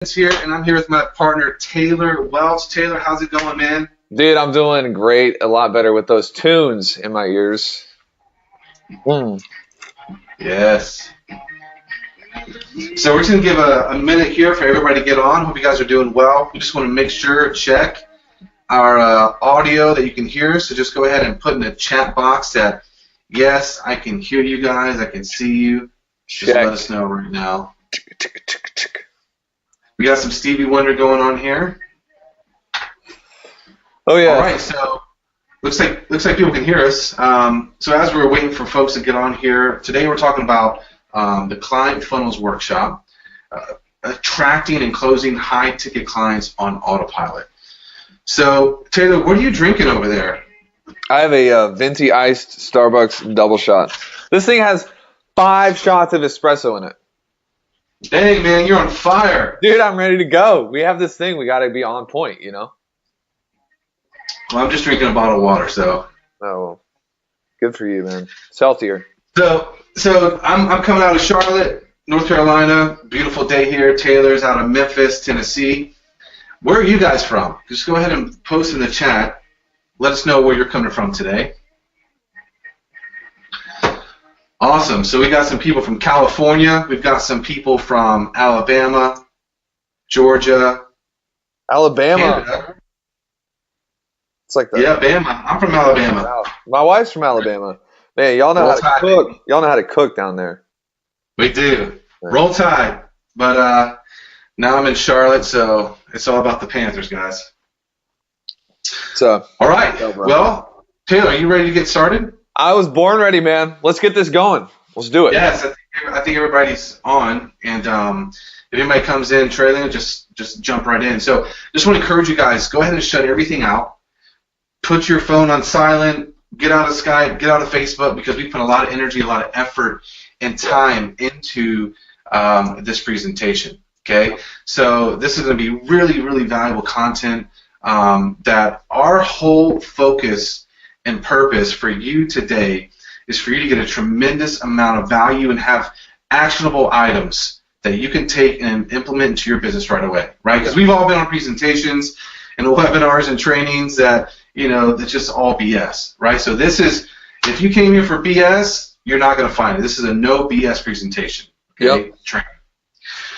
Here, and I'm here with my partner Taylor Welch. Taylor, how's it going, man? Dude, I'm doing great. A lot better with those tunes in my ears. Mm. Yes. So we're just gonna give a minute here for everybody to get on. Hope you guys are doing well. We just want to make sure, check our audio that you can hear. So just go ahead and put in the chat box that yes, I can hear you guys. I can see you. Just Check. let us know right now. We got some Stevie Wonder going on here. Oh yeah. All right, so looks like people can hear us. So as we're waiting for folks to get on here, today we're talking about the Client Funnels Workshop, attracting and closing high-ticket clients on autopilot. So Taylor, what are you drinking over there? I have a venti iced Starbucks double shot. This thing has 5 shots of espresso in it. Dang, man, you're on fire. Dude, I'm ready to go. We have this thing. We got to be on point, you know? Well, I'm just drinking a bottle of water, so. Oh, well, good for you, man. It's healthier. So I'm coming out of Charlotte, North Carolina. Beautiful day here. Taylor's out of Memphis, Tennessee. Where are you guys from? Just go ahead and post in the chat. Let us know where you're coming from today. Awesome. So we got some people from California. We've got some people from Alabama, Georgia, Alabama. Canada. It's like the. Yeah, Bama. I'm from Alabama. Wow. My wife's from Alabama. Man, y'all know how to cook. Y'all know how to cook down there. We do. Roll Tide. But now I'm in Charlotte, so it's all about the Panthers, guys. So. All right. Well, Taylor, are you ready to get started? I was born ready, man. Let's get this going. Let's do it. Yes, I think everybody's on, and if anybody comes in trailing, just jump right in. So just want to encourage you guys, go ahead and shut everything out. Put your phone on silent. Get out of Skype. Get out of Facebook, because we put a lot of energy, a lot of effort, and time into this presentation. Okay, so this is going to be really, really valuable content that our whole focus and purpose for you today is for you to get a tremendous amount of value and have actionable items that you can take and implement into your business right away, right? Because we've all been on presentations and webinars and trainings that, that's just all BS, right? So this is, if you came here for BS, you're not going to find it. This is a no BS presentation. Okay? Yep. Training.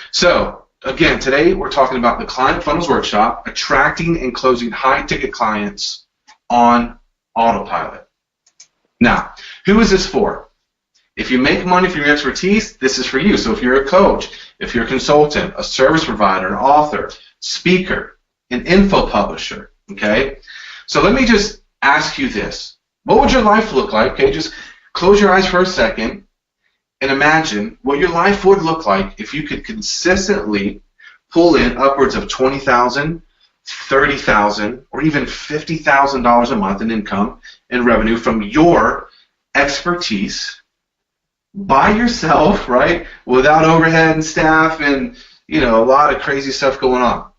So again, today we're talking about the Client Funnels Workshop, attracting and closing high-ticket clients on autopilot. Now, who is this for? If you make money from your expertise, this is for you. So if you're a coach, if you're a consultant, a service provider, an author, speaker, an info publisher, okay? So let me just ask you this. What would your life look like? Okay, just close your eyes for a second and imagine what your life would look like if you could consistently pull in upwards of $20,000, $30,000, or even $50,000 a month in income and revenue from your expertise by yourself, right? Without overhead and staff and, a lot of crazy stuff going on.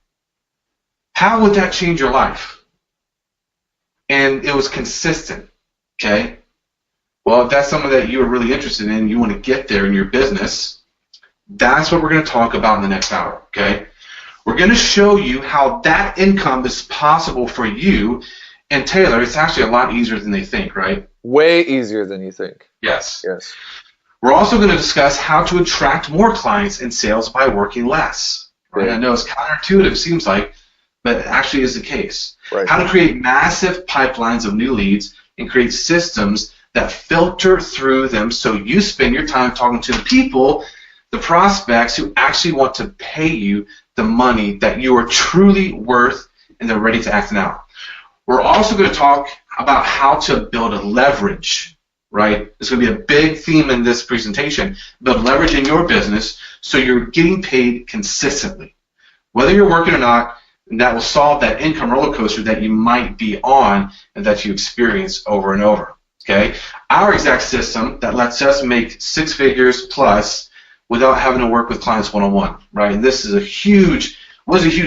How would that change your life? And it was consistent, okay? Well, if that's something that you are really interested in, you want to get there in your business, that's what we're going to talk about in the next hour, okay? We're going to show you how that income is possible for you. And Taylor, it's actually a lot easier than they think, right? Way easier than you think. Yes. Yes. We're also going to discuss how to attract more clients and sales by working less. Right? Yeah. I know it's counterintuitive, seems like, but it actually is the case. Right. How to create massive pipelines of new leads and create systems that filter through them so you spend your time talking to the people, the prospects who actually want to pay you the money that you are truly worth and they're ready to act now. We're also going to talk about how to build a leverage, right? It's going to be a big theme in this presentation. Build leverage in your business so you're getting paid consistently. Whether you're working or not, and that will solve that income roller coaster that you might be on and that you experience over and over, okay? Our exact system that lets us make 6 figures plus without having to work with clients one-on-one, right? And this is a huge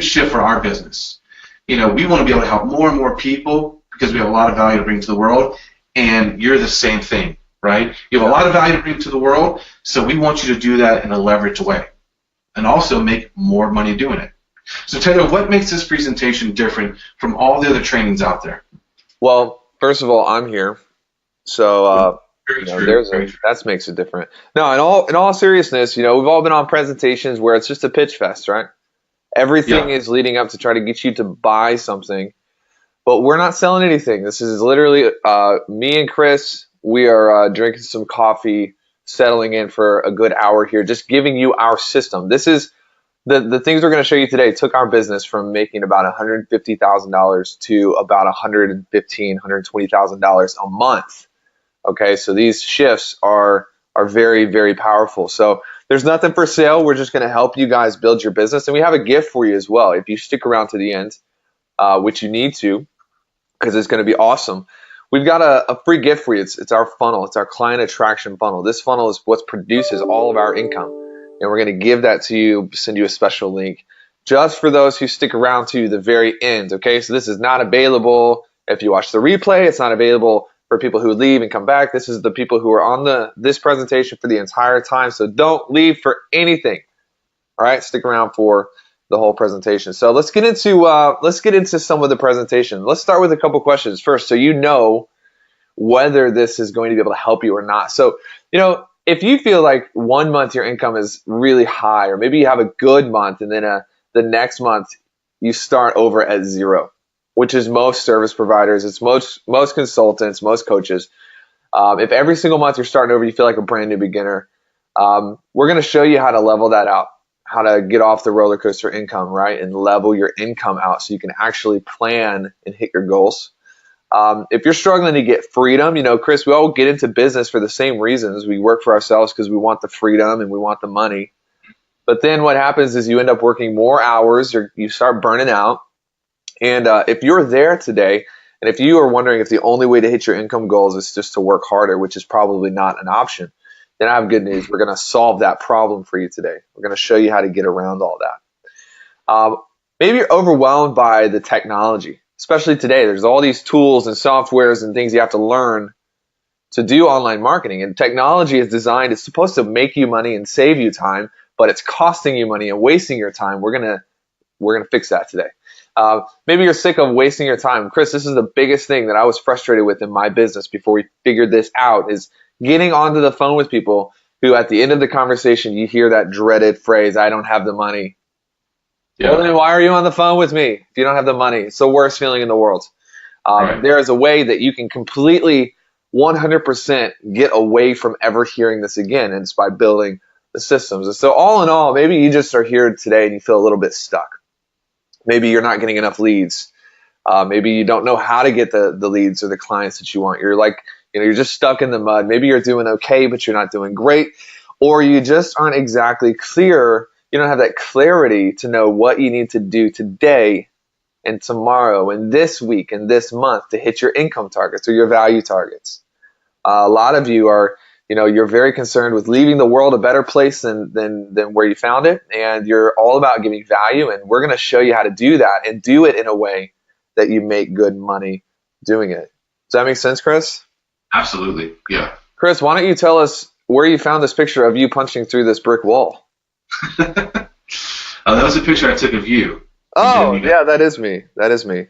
shift for our business. We want to be able to help more and more people because we have a lot of value to bring to the world, and you're the same thing, right? You have a lot of value to bring to the world, so we want you to do that in a leveraged way. and also make more money doing it. So Taylor, what makes this presentation different from all the other trainings out there? Well, first of all, I'm here, so Very true. that makes it different. No, in all seriousness, we've all been on presentations where it's just a pitch fest, right? Everything is leading up to try to get you to buy something, but we're not selling anything. This is literally me and Chris. We are drinking some coffee, settling in for a good hour here, just giving you our system. This is the things we're going to show you today took our business from making about $150,000 to about $115,000, $120,000 a month. Okay, so these shifts are very, very powerful. So there's nothing for sale. We're just going to help you guys build your business, and we have a gift for you as well. If you stick around to the end, which you need to, because it's going to be awesome. We've got a free gift for you. It's our funnel. It's our client attraction funnel. This funnel is what produces all of our income. And we're going to give that to you, send you a special link just for those who stick around to the very end. Okay, so this is not available if you watch the replay. It's not available for people who leave and come back. This is the people who are on this presentation for the entire time. So don't leave for anything. All right, stick around for the whole presentation. So let's get into some of the presentation. Let's start with a couple questions first, so you know whether this is going to be able to help you or not. So if you feel like 1 month your income is really high, or maybe you have a good month and then the next month you start over at zero, which is most service providers, it's most consultants, most coaches. If every single month you're starting over, you feel like a brand new beginner, we're going to show you how to level that out, how to get off the roller coaster income, right, and level your income out so you can actually plan and hit your goals. If you're struggling to get freedom, Chris, we all get into business for the same reasons. We work for ourselves because we want the freedom and we want the money. But then what happens is you end up working more hours, or you start burning out. And if you're there today, and if you are wondering if the only way to hit your income goals is just to work harder, which is probably not an option, then I have good news. We're going to solve that problem for you today. We're going to show you how to get around all that. Maybe you're overwhelmed by the technology. Especially today, there's all these tools and softwares and things you have to learn to do online marketing. And technology is designed, it's supposed to make you money and save you time, but it's costing you money and wasting your time. We're gonna fix that today. Maybe you're sick of wasting your time. Chris, this is the biggest thing that I was frustrated with in my business before we figured this out, is getting onto the phone with people who at the end of the conversation, you hear that dreaded phrase, "I don't have the money." Yeah. Well, then why are you on the phone with me if you don't have the money? It's the worst feeling in the world. Right. There is a way that you can completely 100% get away from ever hearing this again, and it's by building the systems. And so all in all, maybe you just are here today and you feel a little bit stuck. Maybe you're not getting enough leads. Maybe you don't know how to get the leads or the clients that you want. You're like, you're just stuck in the mud. Maybe you're doing okay, but you're not doing great. Or you just aren't exactly clear. You don't have that clarity to know what you need to do today and tomorrow and this week and this month to hit your income targets or your value targets. A lot of you are, you're very concerned with leaving the world a better place than where you found it, and you're all about giving value, and we're going to show you how to do that and do it in a way that you make good money doing it. Does that make sense, Chris? Absolutely, yeah. Chris, why don't you tell us where you found this picture of you punching through this brick wall? That was a picture I took of you. Oh, yeah, that is me. That is me.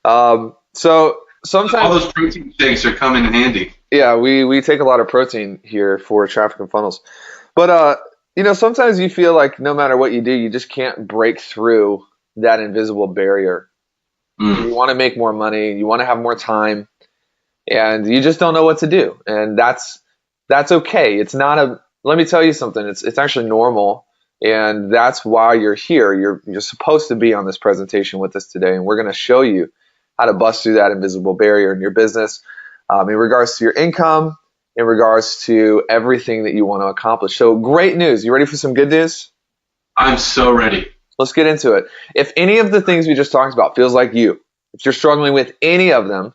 So sometimes all those protein shakes are coming in handy. Yeah, we take a lot of protein here for Traffic and Funnels. But, sometimes you feel like no matter what you do, you just can't break through that invisible barrier. You want to make more money. You want to have more time. And you just don't know what to do. And that's okay. It's not let me tell you something. It's actually normal. And that's why you're here. You're supposed to be on this presentation with us today. And we're going to show you how to bust through that invisible barrier in your business, in regards to your income, in regards to everything that you want to accomplish. So great news. You ready for some good news? I'm so ready. Let's get into it. If any of the things we just talked about feels like you, if you're struggling with any of them,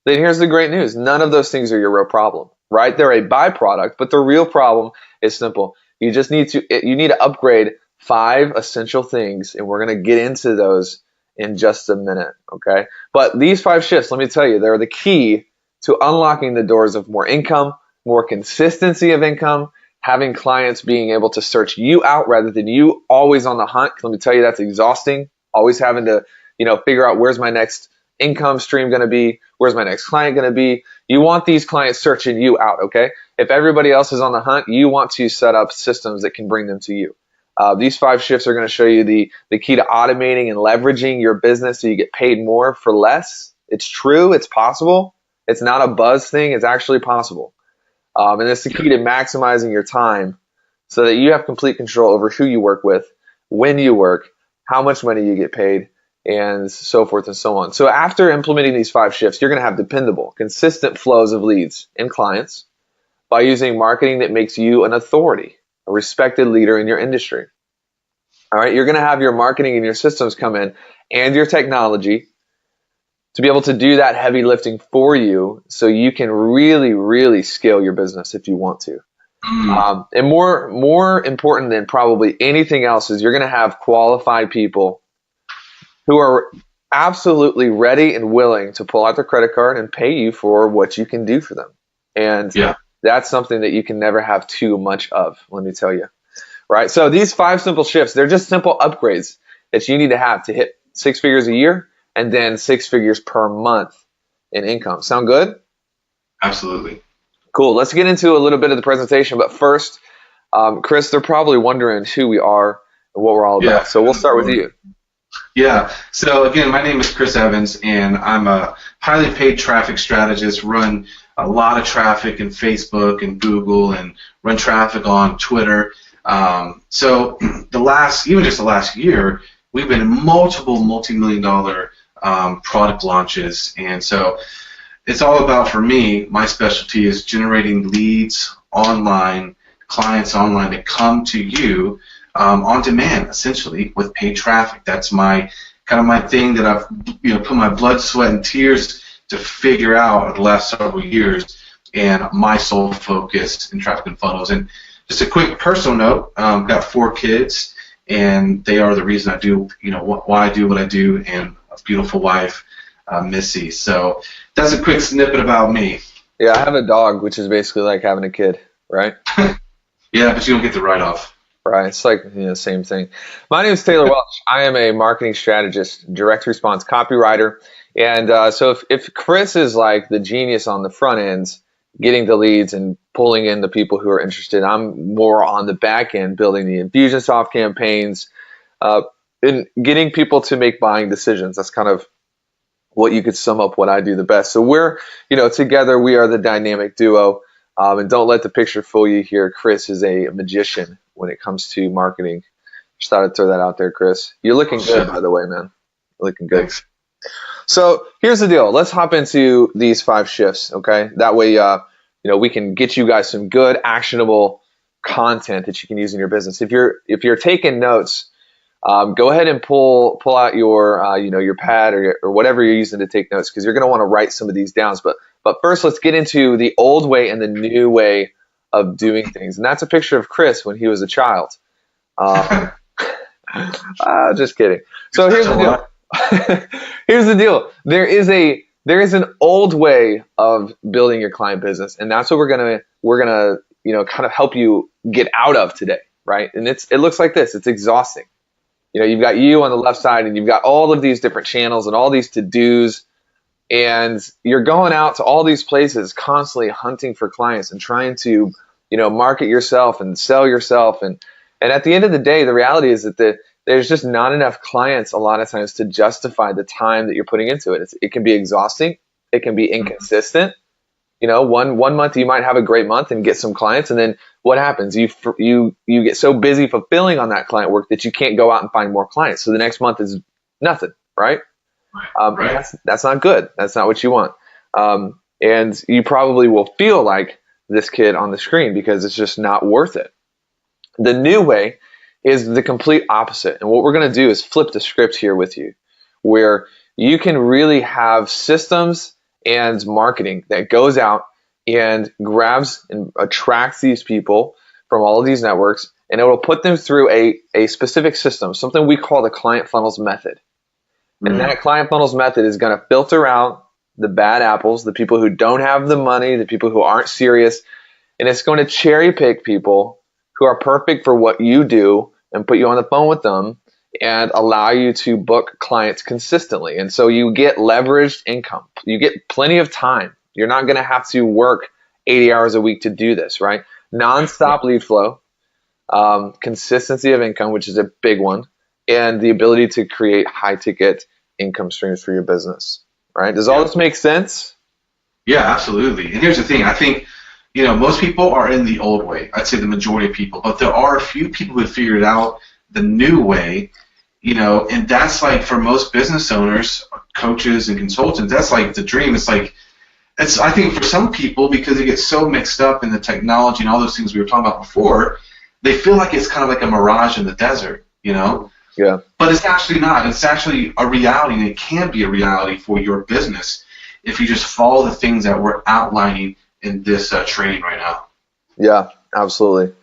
then here's the great news. None of those things are your real problem, right? They're a byproduct, but the real problem is simple. You need to upgrade 5 essential things, and we're going to get into those in just a minute, okay? But these 5 shifts, let me tell you, they're the key to unlocking the doors of more income, more consistency of income, having clients being able to search you out rather than you always on the hunt. Let me tell you, that's exhausting. Always having to, figure out where's my next income stream going to be, where's my next client going to be. You want these clients searching you out, okay? If everybody else is on the hunt, you want to set up systems that can bring them to you. These 5 shifts are going to show you the key to automating and leveraging your business so you get paid more for less. It's true. It's possible. It's not a buzz thing. It's actually possible. And it's the key to maximizing your time so that you have complete control over who you work with, when you work, how much money you get paid, and so forth and so on. So after implementing these 5 shifts, you're going to have dependable, consistent flows of leads and clients by using marketing that makes you an authority, a respected leader in your industry. All right, you're going to have your marketing and your systems come in and your technology to be able to do that heavy lifting for you so you can really, really scale your business if you want to. And more important than probably anything else is you're going to have qualified people who are absolutely ready and willing to pull out their credit card and pay you for what you can do for them. And that's something that you can never have too much of, let me tell you. Right? So these 5 simple shifts, they're just simple upgrades that you need to have to hit 6 figures a year and then 6 figures per month in income. Sound good? Absolutely. Cool. Let's get into a little bit of the presentation. But first, Chris, they're probably wondering who we are and what we're all about. So we'll start with you. Yeah. So again, my name is Chris Evans, and I'm a highly paid traffic strategist, run a lot of traffic in Facebook and Google, and run traffic on Twitter. So even just the last year, we've been in multiple multi-million-dollar product launches, and so it's all about, for me, my specialty is generating leads online, clients online that come to you on demand, essentially, with paid traffic. That's my thing that I've put my blood, sweat, and tears to figure out over the last several years, and my sole focus in traffic and funnels. And just a quick personal note, got 4 kids, and they are the reason I do, why I do what I do, and a beautiful wife, Missy. So that's a quick snippet about me. Yeah, I have a dog, which is basically like having a kid, right? Yeah, but you don't get the write-off. Right, it's like same thing. My name is Taylor Welch. I am a marketing strategist, direct response copywriter, and so if Chris is like the genius on the front ends, getting the leads and pulling in the people who are interested, I'm more on the back end, building the Infusionsoft campaigns, and getting people to make buying decisions. That's kind of what you could sum up what I do the best. So we're, together we are the dynamic duo. And don't let the picture fool you here. Chris is a magician when it comes to marketing. Just thought I'd throw that out there, Chris. You're looking good, by the way, man. You're looking good. Thanks. So here's the deal. Let's hop into these 5 shifts, okay? That way, we can get you guys some good, actionable content that you can use in your business. If you're taking notes, go ahead and pull out your pad or whatever you're using to take notes, because you're going to want to write some of these down. But first, let's get into the old way and the new way of doing things. And that's a picture of Chris when he was a child. Just kidding. So here's the deal. Here's the deal. There is an old way of building your client business, and that's what we're gonna kind of help you get out of today, right? And it looks like this. It's exhausting. You've got you on the left side, and you've got all of these different channels and all these to-dos. And you're going out to all these places constantly hunting for clients and trying to, market yourself and sell yourself. And at the end of the day, the reality is that there's just not enough clients a lot of times to justify the time that you're putting into it. It can be exhausting. It can be inconsistent. One month you might have a great month and get some clients, and then what happens? You get so busy fulfilling on that client work that you can't go out and find more clients. So the next month is nothing, right? Right. That's not good. That's not what you want. And you probably will feel like this kid on the screen because it's just not worth it. The new way is the complete opposite. And what we're going to do is flip the script here with you, where you can really have systems and marketing that goes out and grabs and attracts these people from all of these networks, and it will put them through a specific system, something we call the client funnels method. And that client funnels method is going to filter out the bad apples, the people who don't have the money, the people who aren't serious, and it's going to cherry pick people who are perfect for what you do and put you on the phone with them and allow you to book clients consistently. And so you get leveraged income. You get plenty of time. You're not going to have to work 80 hours a week to do this, right? Nonstop lead flow, consistency of income, which is a big one, and the ability to create high ticket income streams for your business, right? Does all this make sense? Yeah, absolutely. And here's the thing. I think, most people are in the old way. I'd say the majority of people, but there are a few people who figured out the new way, and that's like for most business owners, coaches and consultants, that's like the dream. I think for some people, because they get so mixed up in the technology and all those things we were talking about before, they feel like it's kind of like a mirage in the desert, Yeah. But it's actually not. It's actually a reality, and it can be a reality for your business if you just follow the things that we're outlining in this training right now. Yeah, absolutely.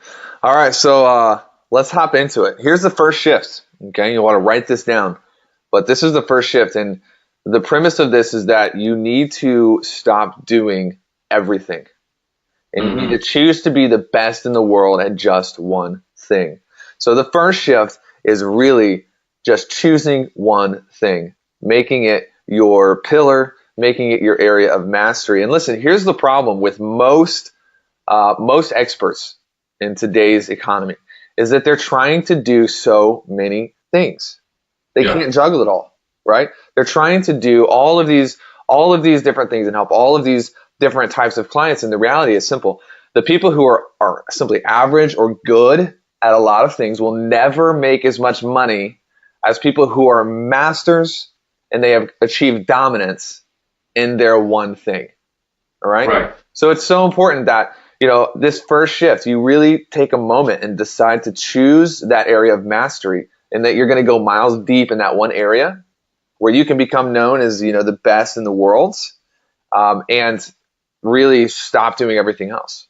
All right, so let's hop into it. Here's the first shift. Okay, you want to write this down, but this is the first shift, and the premise of this is that you need to stop doing everything, and you need to choose to be the best in the world at just one thing. So the first shift is really just choosing one thing, making it your pillar, making it your area of mastery. And listen, here's the problem with most experts in today's economy is that they're trying to do so many things. They can't juggle it all, right? They're trying to do all of these different things and help all of these different types of clients. And the reality is simple. The people who are simply average or good at a lot of things will never make as much money as people who are masters and they have achieved dominance in their one thing. All right? Right. So it's so important that, this first shift, you really take a moment and decide to choose that area of mastery, and that you're going to go miles deep in that one area where you can become known as, the best in the world, and really stop doing everything else.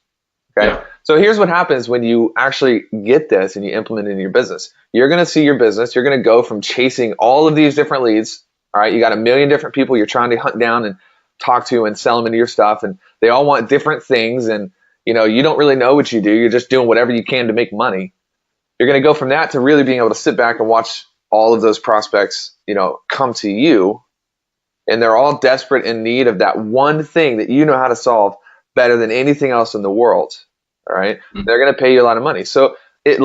Okay. Yeah. So here's what happens when you actually get this and you implement it in your business. You're going to see your business. You're going to go from chasing all of these different leads. All right. You got a million different people you're trying to hunt down and talk to and sell them into your stuff. And they all want different things. And, you don't really know what you do. You're just doing whatever you can to make money. You're going to go from that to really being able to sit back and watch all of those prospects, come to you. And they're all desperate in need of that one thing that you know how to solve better than anything else in the world. All right. Mm-hmm. They're going to pay you a lot of money. So it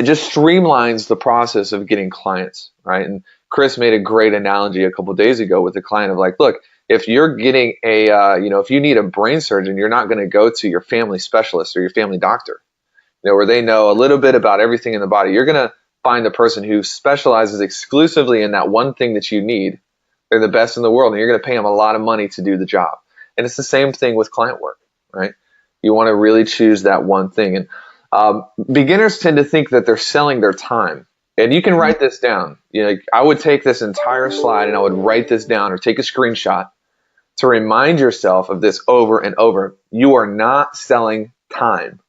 just streamlines the process of getting clients. Right. And Chris made a great analogy a couple of days ago with a client of like, look, if you're getting if you need a brain surgeon, you're not going to go to your family specialist or your family doctor, where they know a little bit about everything in the body. You're going to find a person who specializes exclusively in that one thing that you need. They're the best in the world, and you're going to pay them a lot of money to do the job. And it's the same thing with client work, right? You want to really choose that one thing. And beginners tend to think that they're selling their time. And you can write this down. I would take this entire slide and I would write this down or take a screenshot to remind yourself of this over and over. You are not selling time.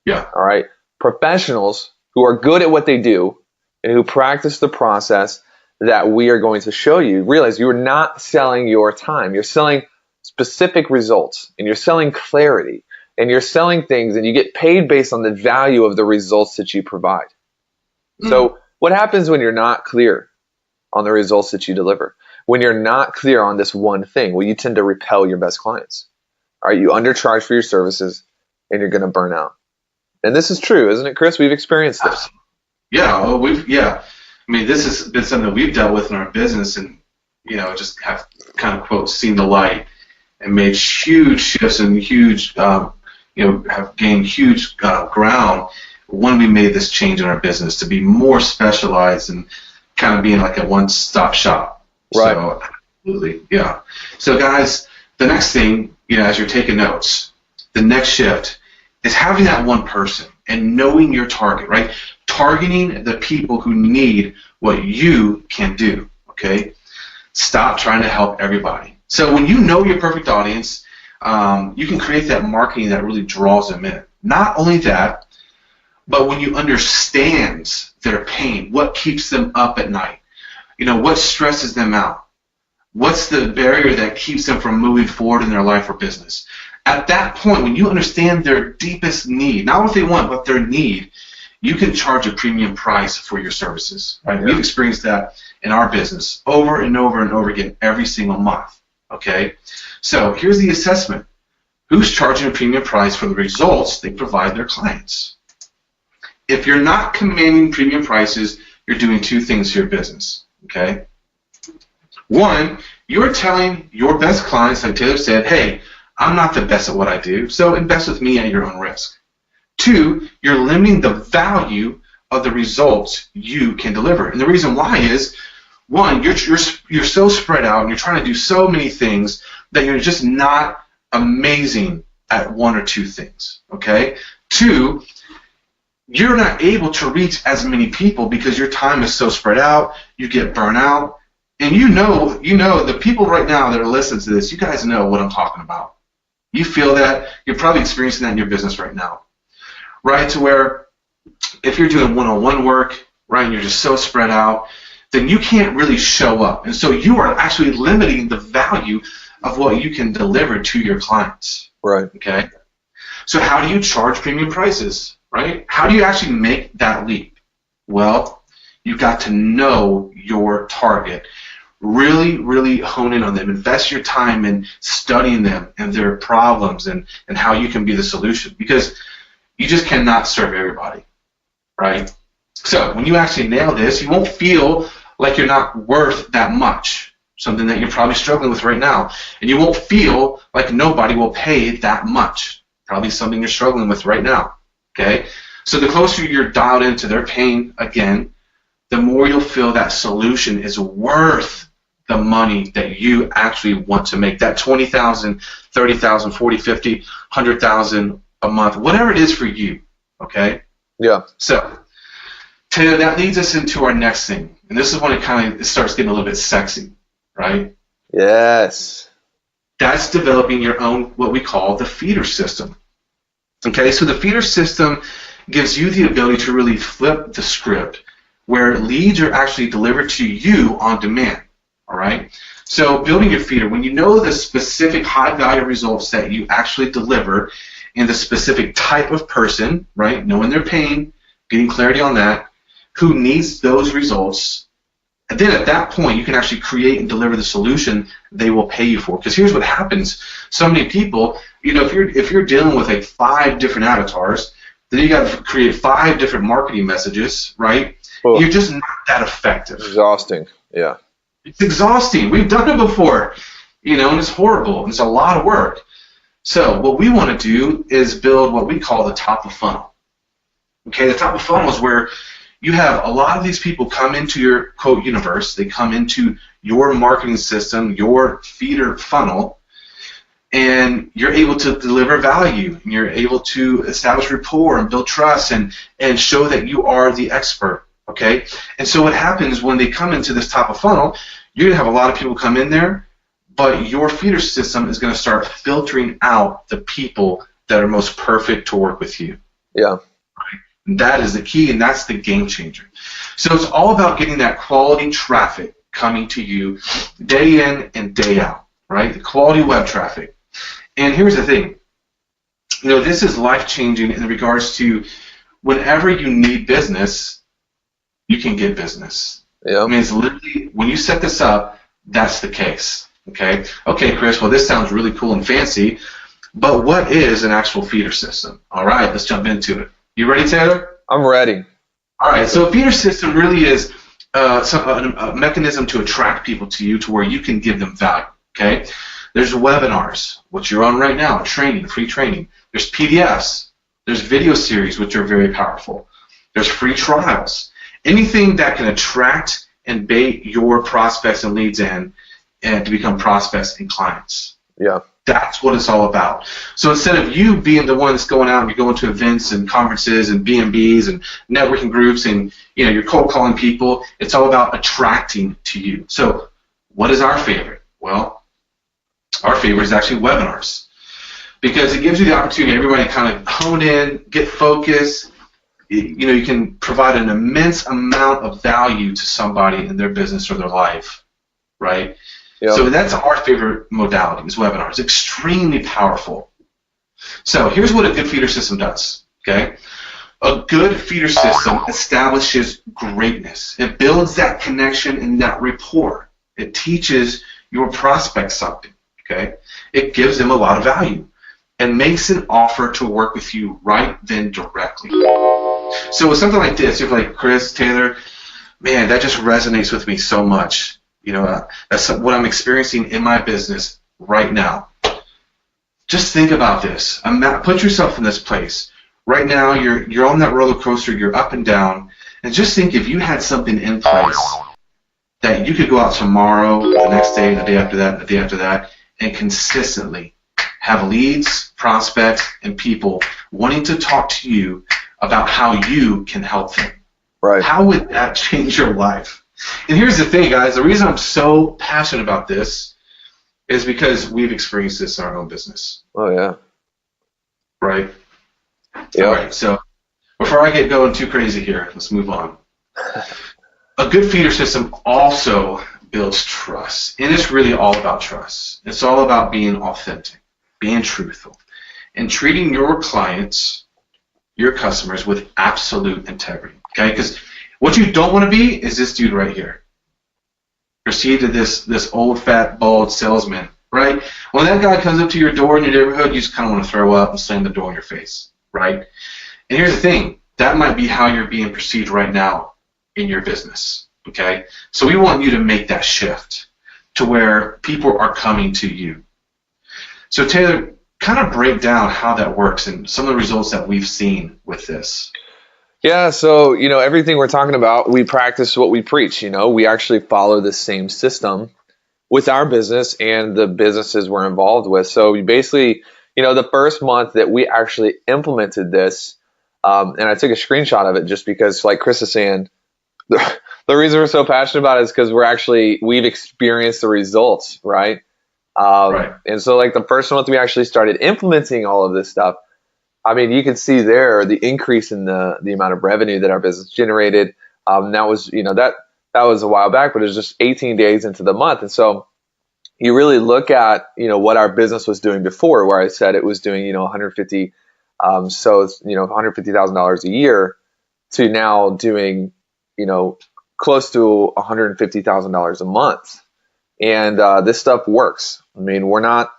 Yeah. All right. Professionals who are good at what they do and who practice the process that we are going to show you realize you are not selling your time. You're selling specific results, and you're selling clarity, and you're selling things, and you get paid based on the value of the results that you provide. So what happens when you're not clear on the results that you deliver? When you're not clear on this one thing, well, you tend to repel your best clients. All right, you undercharge for your services, and you're going to burn out. And this is true, isn't it, Chris? We've experienced this. Yeah, I mean, this has been something we've dealt with in our business, and just have kind of quote seen the light and made huge shifts and huge, have gained huge ground when we made this change in our business to be more specialized and kind of being like a one-stop shop. Right. So, absolutely, yeah. So, guys, the next thing, as you're taking notes, the next shift is having that one person and knowing your target, right? Targeting the people who need what you can do, okay? Stop trying to help everybody. So when you know your perfect audience, you can create that marketing that really draws them in. Not only that, but when you understand their pain, what keeps them up at night, what stresses them out, what's the barrier that keeps them from moving forward in their life or business. At that point, when you understand their deepest need, not what they want, but their need, you can charge a premium price for your services. Right? Yeah. We've experienced that in our business over and over and over again every single month. Okay? So here's the assessment. Who's charging a premium price for the results they provide their clients? If you're not commanding premium prices, you're doing two things to your business. Okay? One, you're telling your best clients, like Taylor said, hey, I'm not the best at what I do, so invest with me at your own risk. Two, you're limiting the value of the results you can deliver. And the reason why is, one, you're so spread out and you're trying to do so many things that you're just not amazing at one or two things. Okay? Two, you're not able to reach as many people because your time is so spread out, you get burnt out. And you know the people right now that are listening to this, you guys know what I'm talking about. You feel that. You're probably experiencing that in your business right now, right? To where if you're doing one-on-one work, right, and you're just so spread out, then you can't really show up. And so you are actually limiting the value of what you can deliver to your clients. Right. Okay? So how do you charge premium prices, right? How do you actually make that leap? Well, you've got to know your target. Really, really hone in on them. Invest your time in studying them and their problems and how you can be the solution, because you just cannot serve everybody, right? So when you actually nail this, you won't feel like you're not worth that much, something that you're probably struggling with right now. And you won't feel like nobody will pay that much, probably something you're struggling with right now, okay? So the closer you're dialed into their pain again, the more you'll feel that solution is worth the money that you actually want to make. That $20,000, $30,000, $40,000, $50,000, $100,000 a month, whatever it is for you. Okay? Yeah. So, Taylor, that leads us into our next thing, and this is when it starts getting a little bit sexy, right? Yes. That's developing your own, what we call the feeder system. Okay? So the feeder system gives you the ability to really flip the script, where leads are actually delivered to you on demand. All right? So building your feeder, when you know the specific high-value results that you actually deliver and the specific type of person, right, knowing their pain, getting clarity on that, who needs those results, and then at that point you can actually create and deliver the solution they will pay you for. Because here's what happens. So many people, if you're dealing with like 5 different avatars, then you got to create 5 different marketing messages, right? Well, you're just not that effective. Exhausting, yeah. It's exhausting. We've done it before, and it's horrible. It's a lot of work. So what we want to do is build what we call the top of funnel. Okay, the top of funnel is where you have a lot of these people come into your quote universe. They come into your marketing system, your feeder funnel, and you're able to deliver value, and you're able to establish rapport and build trust and show that you are the expert. Okay, and so what happens when they come into this top of funnel, you're going to have a lot of people come in there, but your feeder system is going to start filtering out the people that are most perfect to work with you. Yeah. Right? And that is the key, and that's the game changer. So it's all about getting that quality traffic coming to you day in and day out, right? The quality web traffic. And here's the thing. This is life-changing in regards to whenever you need business, you can get business. Yeah. I mean, it's literally, when you set this up, that's the case. Okay, Chris, well, this sounds really cool and fancy, but what is an actual feeder system? All right, let's jump into it. You ready, Taylor? I'm ready. All right, so a feeder system really is a mechanism to attract people to you to where you can give them value. Okay, there's webinars, which you're on right now, training, free training. There's PDFs. There's video series, which are very powerful. There's free trials. Anything that can attract and bait your prospects and leads in and to become prospects and clients. Yeah. That's what it's all about. So instead of you being the one that's going out and you're going to events and conferences and B&Bs and networking groups and you're cold calling people, it's all about attracting to you. So what is our favorite? Well, our favorite is actually webinars, because it gives you the opportunity everybody to kind of hone in, get focused. You can provide an immense amount of value to somebody in their business or their life, right? Yep. So that's our favorite modality is webinars. Extremely powerful, So here's what a good feeder system does, okay? A good feeder system establishes greatness. It builds that connection and that rapport. It teaches your prospects something, okay? It gives them a lot of value and makes an offer to work with you right then directly. So with something like this, you're like, Chris, Taylor, man, that just resonates with me so much. You know, that's what I'm experiencing in my business right now. Just think about this. Put yourself in this place. Right now, you're on that roller coaster. You're up and down. And just think if you had something in place that you could go out tomorrow, the next day, the day after that, the day after that, and consistently have leads, prospects, and people wanting to talk to you about how you can help them. Right. How would that change your life? And here's the thing, guys. The reason I'm so passionate about this is because we've experienced this in our own business. Oh, yeah. Right? Yeah. All right, so before I get going too crazy here, let's move on. A good feeder system also builds trust, and it's really all about trust. It's all about being authentic, being truthful, and treating your clients, your customers, with absolute integrity, okay? Because what you don't want to be is this dude right here. Perceived as this old, fat, bald salesman, right? When that guy comes up to your door in your neighborhood, you just kind of want to throw up and slam the door in your face, right? And here's the thing. That might be how you're being perceived right now in your business, okay? So we want you to make that shift to where people are coming to you. So Taylor, kind of break down how that works and some of the results that we've seen with this. Yeah, so, everything we're talking about, we practice what we preach. We actually follow the same system with our business and the businesses we're involved with. So we basically, the first month that we actually implemented this, and I took a screenshot of it just because, like Chris is saying, the reason we're so passionate about it is because we've experienced the results, right? Right. And so, like, the first month we actually started implementing all of this stuff, I mean, you can see there the increase in the amount of revenue that our business generated. That was, that was a while back, but it was just 18 days into the month. And so you really look at, what our business was doing before, where I said it was doing, $150,000 a year, to now doing, close to $150,000 a month. And this stuff works. I mean, we're not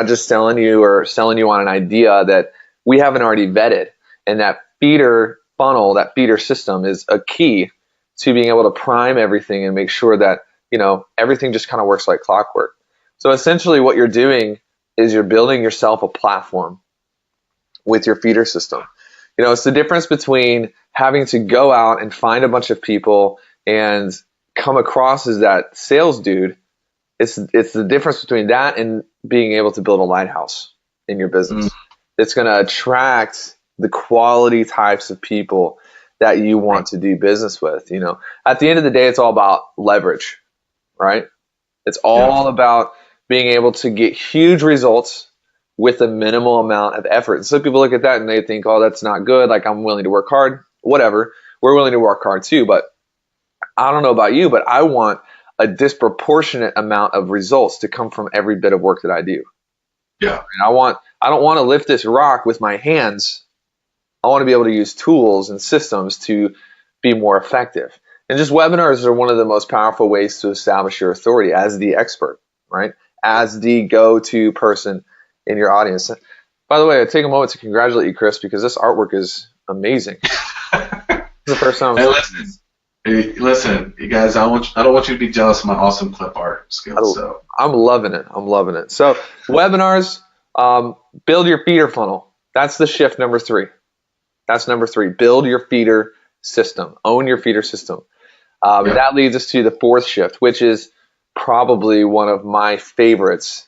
just selling you on an idea that we haven't already vetted. And that feeder funnel, that feeder system is a key to being able to prime everything and make sure that, everything just kind of works like clockwork. So essentially what you're doing is you're building yourself a platform with your feeder system. It's the difference between having to go out and find a bunch of people and come across as that sales dude. It's the difference between that and being able to build a lighthouse in your business. It's going to attract the quality types of people that you want to do business with. At the end of the day, it's all about leverage, right? It's all about being able to get huge results with a minimal amount of effort. And some people look at that and they think, oh, that's not good. Like, I'm willing to work hard, whatever. We're willing to work hard too. But I don't know about you, but I want a disproportionate amount of results to come from every bit of work that I do. Yeah. And I don't want to lift this rock with my hands. I want to be able to use tools and systems to be more effective. And just webinars are one of the most powerful ways to establish your authority as the expert, right? As the go-to person in your audience. By the way, I take a moment to congratulate you, Chris, because this artwork is amazing. It's the first time Listen, you guys, I don't want you to be jealous of my awesome clip art skills. So I'm loving it. So webinars, build your feeder funnel. That's the shift number 3. That's number 3. Build your feeder system. Own your feeder system. That leads us to the 4th shift, which is probably one of my favorites,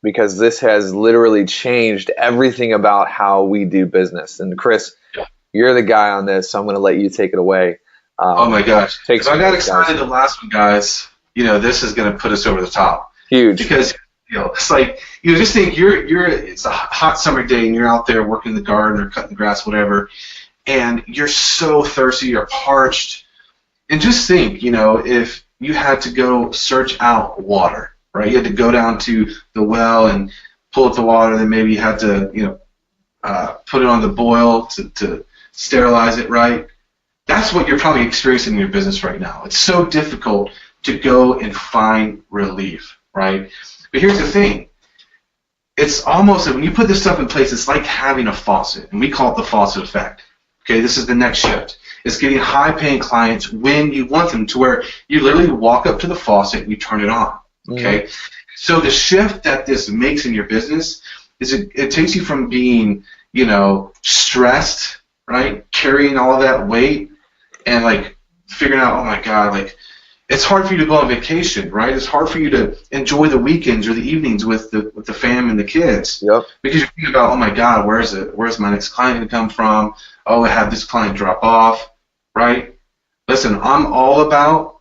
because this has literally changed everything about how we do business. And Chris, you're the guy on this, so I'm going to let you take it away. Oh my gosh! If I got excited the last one, guys, this is going to put us over the top. Huge. Because it's like just think it's a hot summer day and you're out there working in the garden or cutting the grass, whatever, and you're so thirsty, you're parched, and just think, if you had to go search out water, right? You had to go down to the well and pull up the water, then maybe you had to, put it on the boil to sterilize it, right? That's what you're probably experiencing in your business right now. It's so difficult to go and find relief, right? But here's the thing. It's almost, when you put this stuff in place, it's like having a faucet, and we call it the faucet effect. Okay, this is the next shift. It's getting high-paying clients when you want them, to where you literally walk up to the faucet and you turn it on. Okay, so the shift that this makes in your business is it takes you from being, stressed, right, carrying all that weight, and like figuring out, oh my God, like it's hard for you to go on vacation, right? It's hard for you to enjoy the weekends or the evenings with the fam and the kids. Yep. Because you're thinking about, oh my God, where's my next client going to come from? Oh, I have this client drop off, right? Listen, I'm all about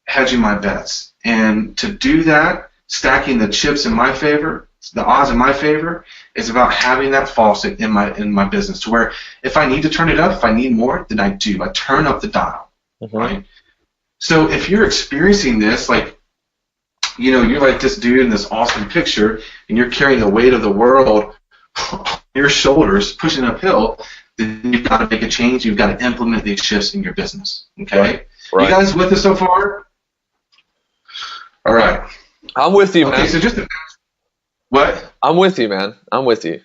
hedging my bets. And to do that, stacking the chips in my favor, the odds in my favor, is about having that faucet in my business, to where if I need to turn it up, if I need more, then I do. I turn up the dial, right? So if you're experiencing this, like, you're like this dude in this awesome picture, and you're carrying the weight of the world on your shoulders, pushing uphill, then you've got to make a change. You've got to implement these shifts in your business. Okay? Right. You guys with us so far? All right. I'm with you, man. Okay, so just imagine. What? I'm with you, man. I'm with you.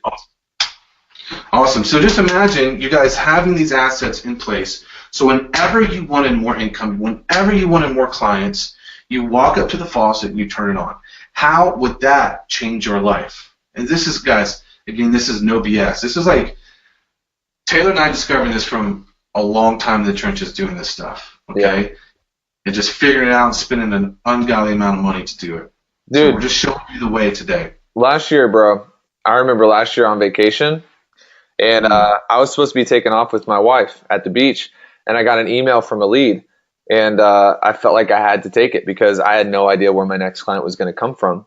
Awesome. So just imagine you guys having these assets in place. So whenever you wanted more income, whenever you wanted more clients, you walk up to the faucet and you turn it on. How would that change your life? And this is, guys, again, this is no BS. This is like Taylor and I discovered this from a long time in the trenches doing this stuff, okay? Yeah. And just figuring it out and spending an ungodly amount of money to do it. Dude, so we're just showing you the way today. Last year, bro, I remember last year on vacation, and I was supposed to be taking off with my wife at the beach, and I got an email from a lead, and I felt like I had to take it because I had no idea where my next client was going to come from.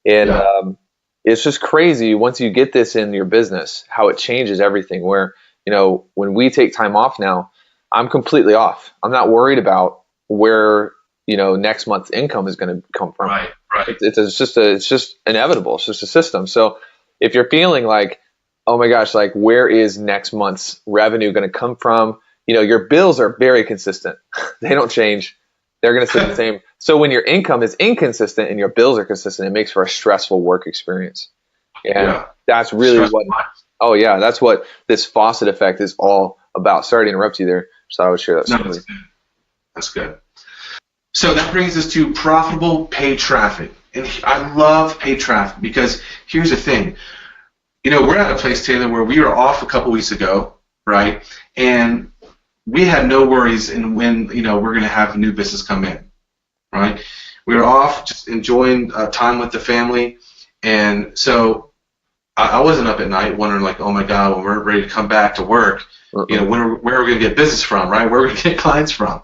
And it's just crazy once you get this in your business, how it changes everything, where, when we take time off now, I'm completely off. I'm not worried about where, next month's income is going to come from. Right. It's just inevitable. It's just a system. So if you're feeling like, oh my gosh, like where is next month's revenue going to come from? Your bills are very consistent. They don't change. They're going to stay the same. So when your income is inconsistent and your bills are consistent, it makes for a stressful work experience. And that's really that's what this faucet effect is all about. Sorry to interrupt you there. So I would share that. No, that's good. So that brings us to profitable paid traffic. And I love paid traffic because here's the thing. We're at a place, Taylor, where we were off a couple weeks ago, right? And we had no worries in when, we're going to have new business come in, right? We were off just enjoying time with the family. And so I wasn't up at night wondering, like, oh, my God, when we're ready to come back to work, where are we going to get business from, right? Where are we going to get clients from?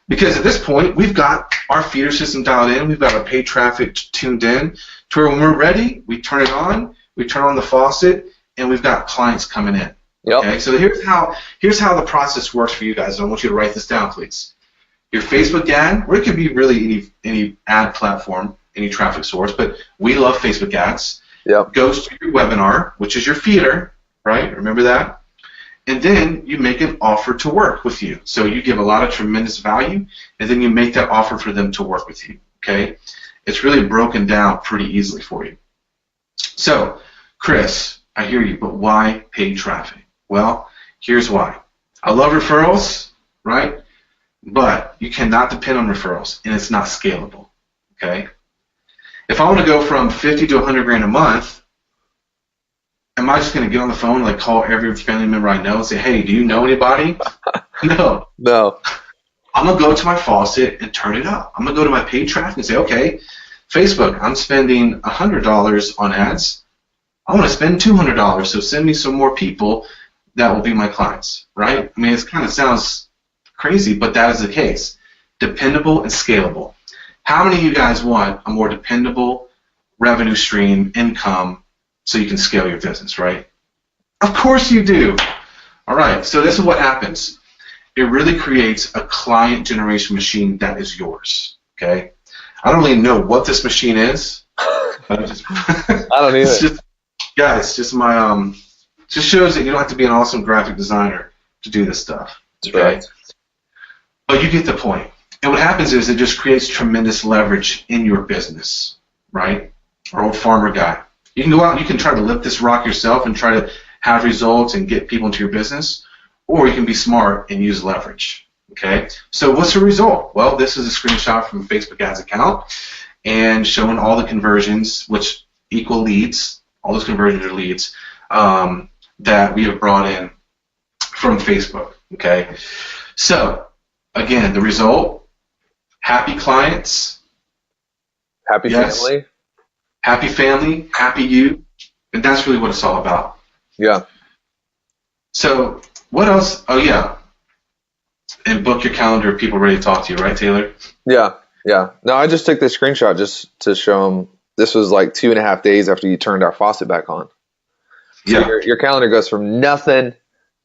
Because at this point, we've got our feeder system dialed in. We've got our paid traffic tuned in to where when we're ready, we turn it on, we turn on the faucet, and we've got clients coming in. Yep. Okay, so here's how the process works for you guys. I want you to write this down, please. Your Facebook ad, or it could be really any ad platform, any traffic source, but we love Facebook ads. Yep. Goes to your webinar, which is your feeder, right? Remember that? And then you make an offer to work with you. So you give a lot of tremendous value, and then you make that offer for them to work with you, okay? It's really broken down pretty easily for you. So, Chris, I hear you, but why paid traffic? Well, here's why. I love referrals, right? But you cannot depend on referrals, and it's not scalable, okay? If I want to go from 50 to 100 grand a month, am I just going to get on the phone and like call every family member I know and say, hey, do you know anybody? No. I'm going to go to my faucet and turn it up. I'm going to go to my paid traffic and say, okay, Facebook, I'm spending $100 on ads. I want to spend $200, so send me some more people that will be my clients, right? I mean, it kind of sounds crazy, but that is the case. Dependable and scalable. How many of you guys want a more dependable revenue stream, income, so you can scale your business, right? Of course you do. All right, so this is what happens. It really creates a client generation machine that is yours, okay? I don't really know what this machine is. I don't either. Guys, just shows that you don't have to be an awesome graphic designer to do this stuff. That's Okay? right. But you get the point. And what happens is it just creates tremendous leverage in your business, right? Our old farmer guy. You can go out and you can try to lift this rock yourself and try to have results and get people into your business, or you can be smart and use leverage. Okay? So what's the result? Well, this is a screenshot from a Facebook ads account and showing all the conversions, which equal leads, all those conversions are leads, that we have brought in from Facebook. Okay? So, again, the result, happy clients. Happy family. Happy family, happy you, and that's really what it's all about. Yeah. So, what else? Oh, yeah. And book your calendar, people ready to talk to you, right, Taylor? Yeah. Yeah. No, I just took this screenshot just to show them this was like 2.5 days after you turned our faucet back on. So Yeah. your calendar goes from nothing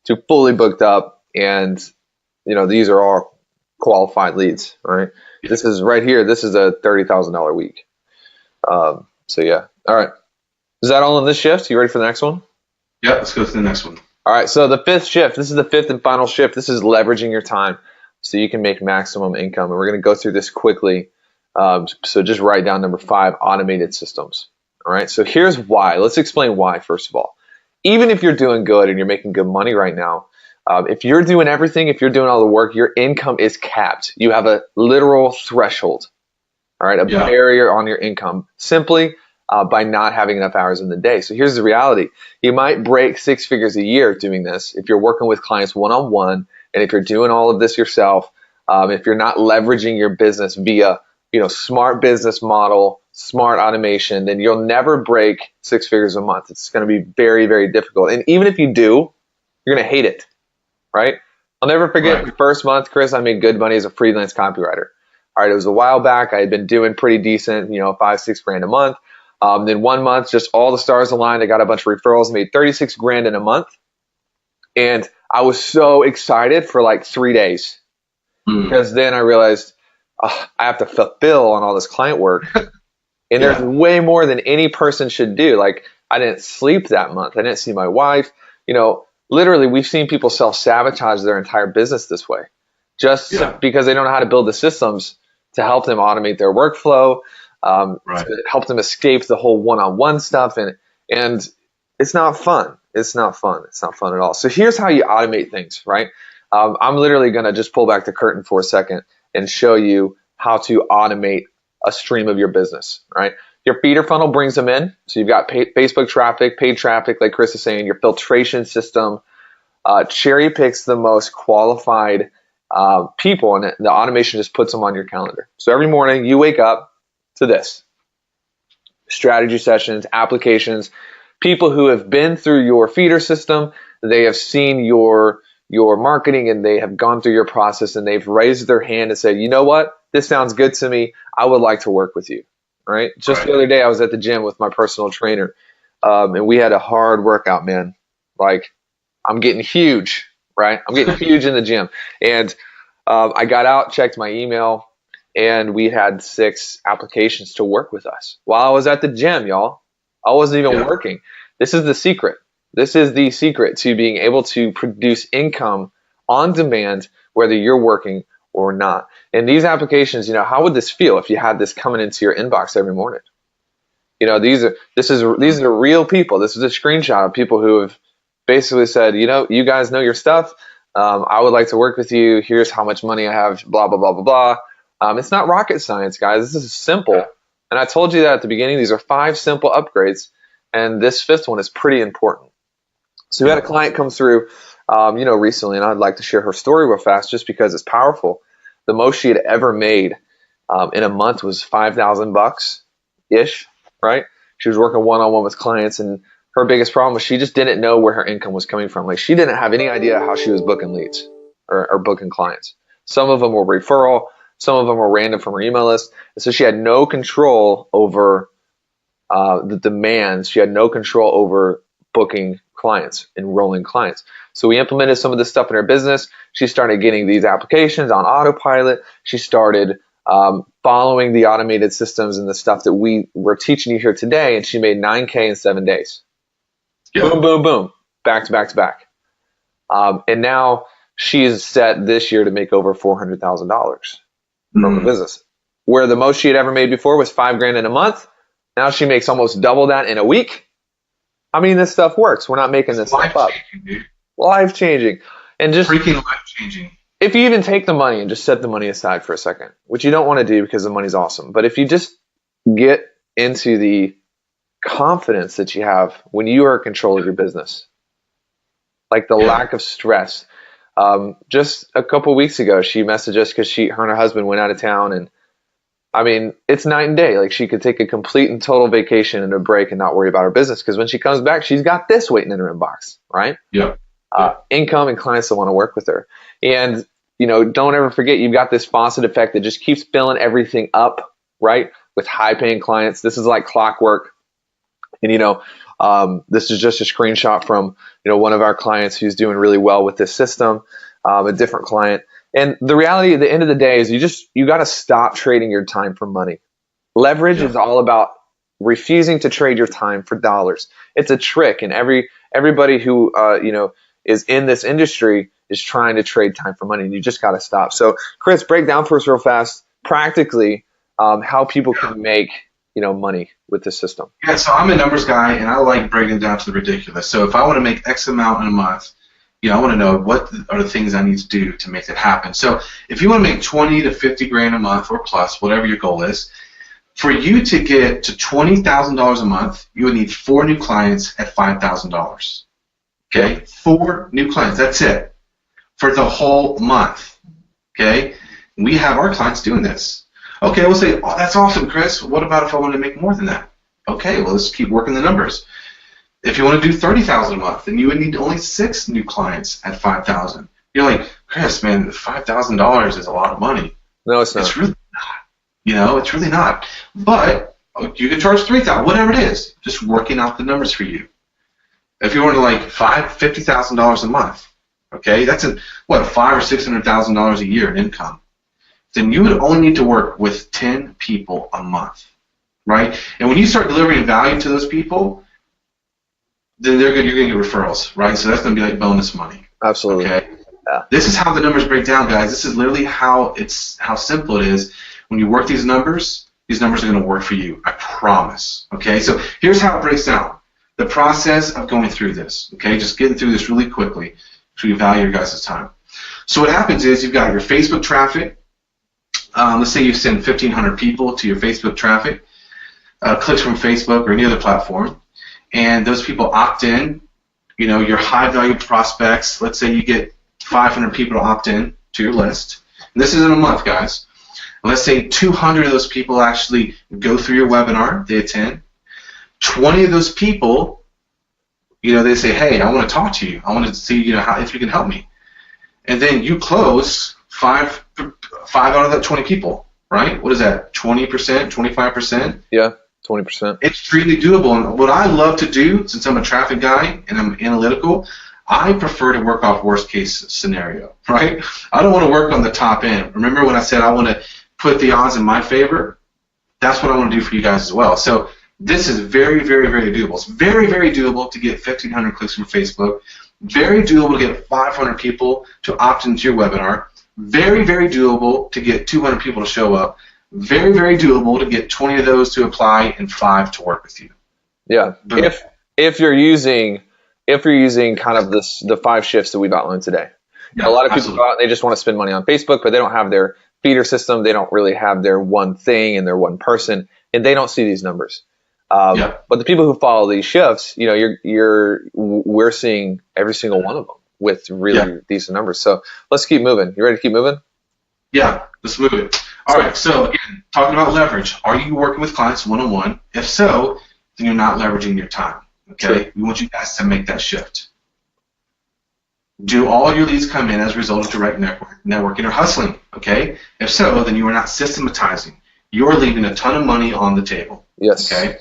to fully booked up, and these are all qualified leads, right? Yeah. This is right here. This is a $30,000 week. So yeah. All right. Is that all in this shift? You ready for the next one? Yeah, let's go to the next one. All right. So the fifth shift. This is the fifth and final shift. This is leveraging your time so you can make maximum income. And we're going to go through this quickly. So just write down number 5, automated systems. All right. So here's why. Let's explain why, first of all. Even if you're doing good and you're making good money right now, if you're doing everything, if you're doing all the work, your income is capped. You have a literal threshold. All right, a barrier on your income simply by not having enough hours in the day. So here's the reality. You might break 6 figures a year doing this if you're working with clients one-on-one, and if you're doing all of this yourself, if you're not leveraging your business via smart business model, smart automation, then you'll never break 6 figures a month. It's going to be very, very difficult. And even if you do, you're going to hate it, right? I'll never forget the first month, Chris, I made good money as a freelance copywriter. All right, it was a while back. I had been doing pretty decent, $5-6 grand a month. Then 1 month, just all the stars aligned. I got a bunch of referrals, made 36 grand in a month. And I was so excited for like 3 days because then I realized I have to fulfill on all this client work. And there's way more than any person should do. Like, I didn't sleep that month. I didn't see my wife. Literally, we've seen people self-sabotage their entire business this way just because they don't know how to build the systems to help them automate their workflow, to help them escape the whole one-on-one stuff. And it's not fun. It's not fun. It's not fun at all. So here's how you automate things, right? I'm literally going to just pull back the curtain for a second and show you how to automate a stream of your business, right? Your feeder funnel brings them in. So you've got Facebook traffic, paid traffic, like Chris is saying. Your filtration system cherry picks the most qualified people, and the automation just puts them on your calendar. So every morning you wake up to this. Strategy sessions, applications, people who have been through your feeder system, they have seen your marketing, and they have gone through your process, and they've raised their hand and said, you know what, this sounds good to me. I would like to work with you, right? Just the other day I was at the gym with my personal trainer, and we had a hard workout, man. Like, I'm getting huge, right? I'm getting huge in the gym. And I got out, checked my email, and we had 6 applications to work with us while I was at the gym, y'all. I wasn't even working. This is the secret. This is the secret to being able to produce income on demand, whether you're working or not. And these applications, how would this feel if you had this coming into your inbox every morning? These are real people. This is a screenshot of people who have basically said, you guys know your stuff. I would like to work with you. Here's how much money I have, blah, blah, blah, blah, blah. It's not rocket science, guys. This is simple. And I told you that at the beginning. These are 5 simple upgrades. And this 5th one is pretty important. So we had a client come through, recently, and I'd like to share her story real fast just because it's powerful. The most she had ever made in a month was $5,000-ish, right? She was working one-on-one with clients, and her biggest problem was she just didn't know where her income was coming from. Like, she didn't have any idea how she was booking leads or booking clients. Some of them were referral. Some of them were random from her email list. And so she had no control over the demands. She had no control over booking clients, enrolling clients. So we implemented some of this stuff in her business. She started getting these applications on autopilot. She started following the automated systems and the stuff that we were teaching you here today, and she made $9K in 7 days. Yeah. Boom, boom, boom, back to back to back. And now she is set this year to make over $400,000 from her business, where the most she had ever made before was $5,000 in a month. Now she makes almost double that in a week. I mean, this stuff works. We're not making this stuff up. Dude. Life changing. And just freaking life changing. If you even take the money and just set the money aside for a second, which you don't want to do because the money's awesome, but if you just get into the confidence that you have when you are in control of your business, like the lack of stress. Just a couple weeks ago, she messaged us because her and her husband went out of town, and I mean, it's night and day. Like, she could take a complete and total vacation and a break and not worry about her business, because when she comes back, she's got this waiting in her inbox, right? Yeah. Income and clients that want to work with her. And, don't ever forget, you've got this faucet effect that just keeps filling everything up, right? With high paying clients. This is like clockwork. And, this is just a screenshot from, one of our clients who's doing really well with this system, a different client. And the reality at the end of the day is you got to stop trading your time for money. Leverage is all about refusing to trade your time for dollars. It's a trick. And everybody who, is in this industry is trying to trade time for money, and you just got to stop. So, Chris, break down for us real fast, practically, how people can make, money with this system. Yeah, so I'm a numbers guy, and I like breaking it down to the ridiculous. So if I want to make X amount in a month, I want to know what are the things I need to do to make that happen. So if you want to make 20 to 50 grand a month or plus, whatever your goal is, for you to get to $20,000 a month, you would need 4 new clients at $5,000. Okay, 4 new clients. That's it for the whole month. Okay, we have our clients doing this. Okay, we'll say, oh, that's awesome, Chris. What about if I want to make more than that? Okay, well, let's keep working the numbers. If you want to do $30,000 a month, then you would need only 6 new clients at $5,000. You're like, Chris, man, $5,000 is a lot of money. No, it's not. It's really not. It's really not. But you can charge $3,000, whatever it is. Just working out the numbers for you. If you want to like $50,000 a month, okay, that's $500,000 or $600,000 a year in income. Then you would only need to work with 10 people a month, right? And when you start delivering value to those people, then you're going to get referrals, right? So that's going to be like bonus money. Absolutely. Okay. Yeah. This is how the numbers break down, guys. This is literally how simple it is. When you work these numbers are going to work for you. I promise. Okay. So here's how it breaks down. The process of going through this. Okay. Just getting through this really quickly so you value your guys' time. So what happens is you've got your Facebook traffic. Let's say you send 1,500 people to your Facebook traffic, clicks from Facebook or any other platform, and those people opt in. Your high-value prospects, let's say you get 500 people to opt in to your list. And this is in a month, guys. Let's say 200 of those people actually go through your webinar, they attend. 20 of those people, they say, hey, I want to talk to you. I want to see, if you can help me. And then you close 5 out of that 20 people, right? What is that, 20%, 25%? Yeah, 20%. It's extremely doable. And what I love to do, since I'm a traffic guy and I'm analytical, I prefer to work off worst case scenario, right? I don't want to work on the top end. Remember when I said I want to put the odds in my favor? That's what I want to do for you guys as well. So this is very, very, very doable. It's very, very doable to get 1,500 clicks from Facebook. Very doable to get 500 people to opt into your webinar. Very, very doable to get 200 people to show up. Very, very doable to get 20 of those to apply and 5 to work with you. Yeah. Boom. If you're using kind of the 5 shifts that we've outlined today. Yeah, a lot of people go out and they just want to spend money on Facebook, but they don't have their feeder system. They don't really have their one thing and their one person, and they don't see these numbers. But the people who follow these shifts, we're seeing every single one of them with really decent numbers. So let's keep moving. You ready to keep moving? Yeah, let's move it. All right, so again, talking about leverage. Are you working with clients one-on-one? If so, then you're not leveraging your time. Okay, sure. We want you guys to make that shift. Do all your leads come in as a result of direct networking or hustling? Okay, if so, then you are not systematizing. You are leaving a ton of money on the table. Yes. Okay.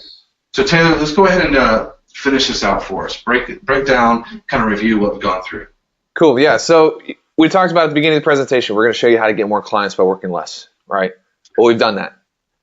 So Taylor, let's go ahead and finish this out for us. Break down, kind of review what we've gone through. Cool. Yeah. So we talked about at the beginning of the presentation. We're going to show you how to get more clients by working less. Right. Well, we've done that.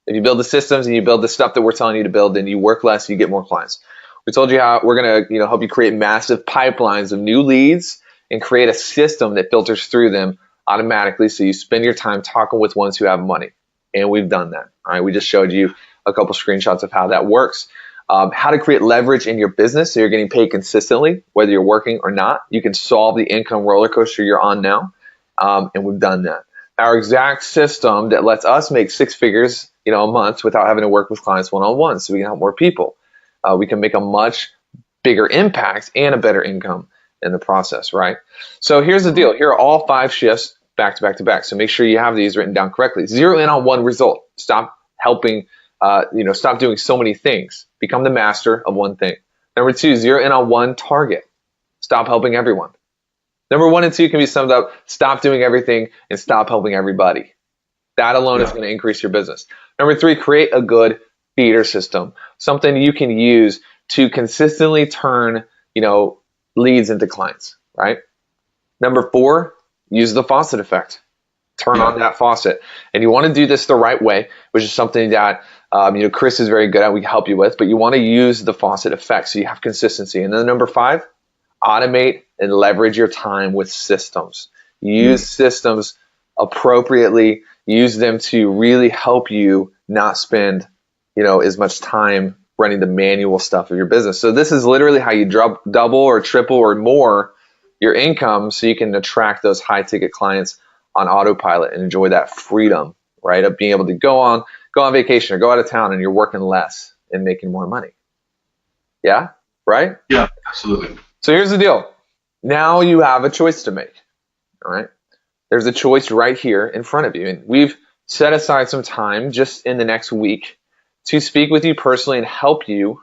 If you build the systems and you build the stuff that we're telling you to build, then you work less, you get more clients. We told you how we're going to, help you create massive pipelines of new leads and create a system that filters through them automatically, so you spend your time talking with ones who have money. And we've done that. All right, we just showed you a couple screenshots of how that works. How to create leverage in your business so you're getting paid consistently, whether you're working or not. You can solve the income roller coaster you're on now, and we've done that. Our exact system that lets us make 6 figures, a month without having to work with clients one-on-one, so we can help more people. We can make a much bigger impact and a better income in the process, right? So here's the deal. Here are all 5 shifts back to back to back. So make sure you have these written down correctly. Zero in on one result. Stop helping, stop doing so many things. Become the master of one thing. Number 2, zero in on one target. Stop helping everyone. Number 1 and 2 can be summed up. Stop doing everything and stop helping everybody. That alone is going to increase your business. Number 3, create a good feeder system, something you can use to consistently turn, leads into clients, right? Number 4, use the faucet effect. Turn on that faucet. And you want to do this the right way, which is something that, Chris is very good at. We can help you with, but you want to use the faucet effect so you have consistency. And then number 5, automate and leverage your time with systems. Use systems appropriately. Use them to really help you not spend as much time running the manual stuff of your business. So this is literally how you double or triple or more your income so you can attract those high ticket clients on autopilot and enjoy that freedom, right? Of being able to go on vacation or go out of town and you're working less and making more money. Yeah, right? Yeah, absolutely. So here's the deal. Now you have a choice to make, all right? There's a choice right here in front of you. And we've set aside some time just in the next week to speak with you personally and help you